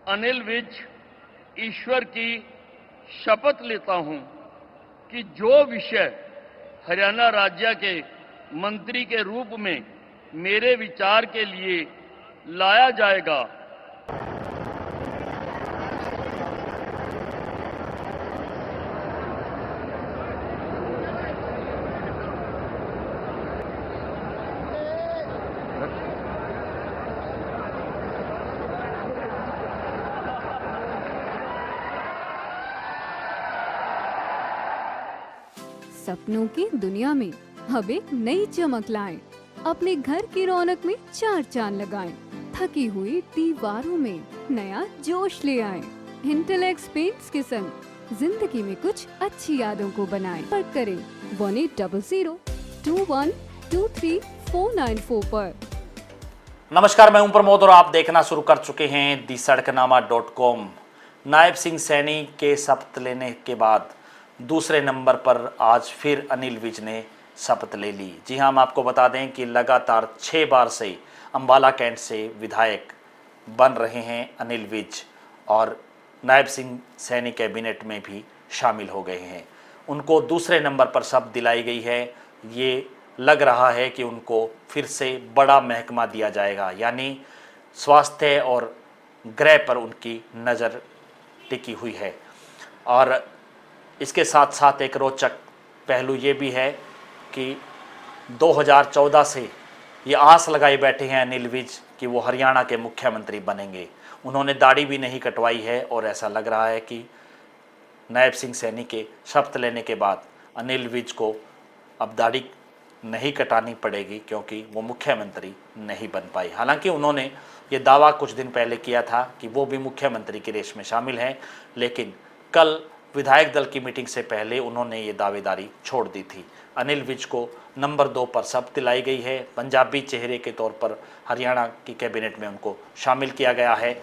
अनिल विज ईश्वर की शपथ लेता हूं कि जो विषय हरियाणा राज्य के मंत्री के रूप में मेरे विचार के लिए लाया जाएगा, सपनों की दुनिया में अब एक नई चमक लाएं। अपने घर की रौनक में चार चांद लगाएं। थकी हुई दीवारों में नया जोश ले आएं। इंटेलेक्स पेंट्स के संग जिंदगी में कुछ अच्छी यादों को बनाएं। पर करें 1800212349 पर। नमस्कार, मैं हूं प्रमोद और आप देखना शुरू कर चुके हैं दी सड़कनामा.com। नायब सिंह सैनी के शपथ लेने के बाद दूसरे नंबर पर आज फिर अनिल विज ने शपथ ले ली। जी हां, हम आपको बता दें कि लगातार 6 बार से अंबाला कैंट से विधायक बन रहे हैं अनिल विज और नायब सिंह सैनी कैबिनेट में भी शामिल हो गए हैं। उनको दूसरे नंबर पर शपथ दिलाई गई है। ये लग रहा है कि उनको फिर से बड़ा महकमा दिया जाएगा, यानी स्वास्थ्य और गृह पर उनकी नज़र टिकी हुई है। और इसके साथ साथ एक रोचक पहलू ये भी है कि 2014 से ये आस लगाए बैठे हैं अनिल विज कि वो हरियाणा के मुख्यमंत्री बनेंगे। उन्होंने दाढ़ी भी नहीं कटवाई है और ऐसा लग रहा है कि नायब सिंह सैनी के शपथ लेने के बाद अनिल विज को अब दाढ़ी नहीं कटानी पड़ेगी, क्योंकि वो मुख्यमंत्री नहीं बन पाए। हालांकि उन्होंने ये दावा कुछ दिन पहले किया था कि वो भी मुख्यमंत्री की रेस में शामिल हैं, लेकिन कल विधायक दल की मीटिंग से पहले उन्होंने ये दावेदारी छोड़ दी थी। अनिल विज को नंबर 2 पर शपथ दिलाई गई है। पंजाबी चेहरे के तौर पर हरियाणा की कैबिनेट में उनको शामिल किया गया है।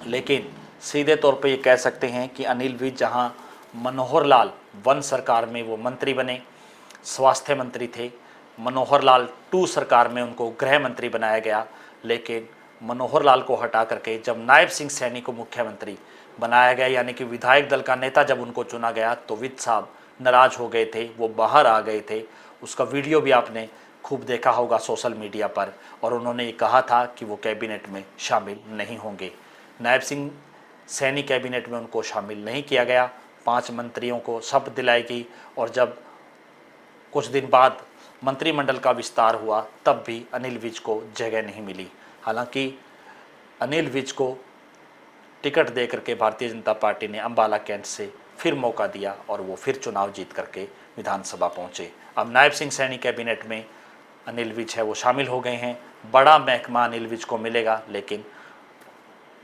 लेकिन सीधे तौर पर ये कह सकते हैं कि अनिल विज जहां मनोहर लाल वन सरकार में वो मंत्री बने, स्वास्थ्य मंत्री थे, मनोहर लाल 2 सरकार में उनको गृह मंत्री बनाया गया, लेकिन मनोहर लाल को हटा करके जब नायब सिंह सैनी को मुख्यमंत्री बनाया गया, यानी कि विधायक दल का नेता जब उनको चुना गया, तो विज साहब नाराज हो गए थे, वो बाहर आ गए थे। उसका वीडियो भी आपने खूब देखा होगा सोशल मीडिया पर, और उन्होंने ये कहा था कि वो कैबिनेट में शामिल नहीं होंगे। नायब सिंह सैनी कैबिनेट में उनको शामिल नहीं किया गया। 5 मंत्रियों को शपथ दिलाई गई और जब कुछ दिन बाद मंत्रिमंडल का विस्तार हुआ तब भी अनिल विज को जगह नहीं मिली। हालांकि अनिल विज को टिकट दे करके भारतीय जनता पार्टी ने अंबाला कैंट से फिर मौका दिया और वो फिर चुनाव जीत करके विधानसभा पहुंचे। अब नायब सिंह सैनी कैबिनेट में अनिल विज है वो शामिल हो गए हैं। बड़ा महकमा अनिल विज को मिलेगा, लेकिन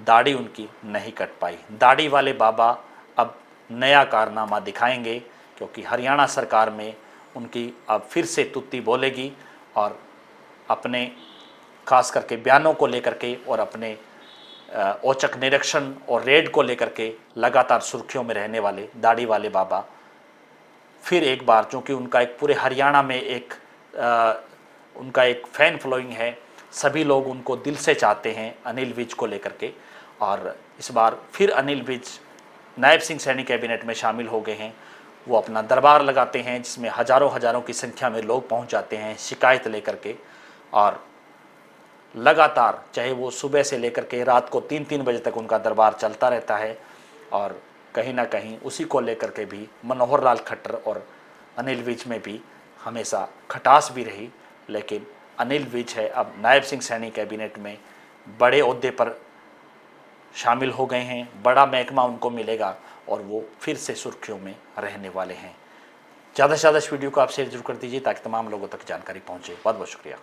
दाढ़ी उनकी नहीं कट पाई। दाढ़ी वाले बाबा अब नया कारनामा दिखाएंगे, क्योंकि हरियाणा सरकार में उनकी अब फिर से तुत्ती बोलेगी और अपने खास करके बयानों को लेकर के और अपने औचक निरीक्षण और रेड को लेकर के लगातार सुर्खियों में रहने वाले दाढ़ी वाले बाबा फिर एक बार, चूँकि उनका एक पूरे हरियाणा में उनका एक फ़ैन फॉलोइंग है, सभी लोग उनको दिल से चाहते हैं अनिल विज को लेकर के, और इस बार फिर अनिल विज नायब सिंह सैनी कैबिनेट में शामिल हो गए हैं। वो अपना दरबार लगाते हैं जिसमें हज़ारों की संख्या में लोग पहुंच जाते हैं शिकायत लेकर के, और लगातार चाहे वो सुबह से लेकर के रात को 3-3 बजे तक उनका दरबार चलता रहता है। और कहीं ना कहीं उसी को लेकर के भी मनोहर लाल खट्टर और अनिल विज में भी हमेशा खटास भी रही। लेकिन अनिल विज है अब नायब सिंह सैनी कैबिनेट में बड़े ओहदे पर शामिल हो गए हैं, बड़ा महकमा उनको मिलेगा और वो फिर से सुर्खियों में रहने वाले हैं। ज़्यादा से ज़्यादा इस वीडियो को आप शेयर जरूर कर दीजिए ताकि तमाम लोगों तक जानकारी पहुँचे। बहुत बहुत शुक्रिया।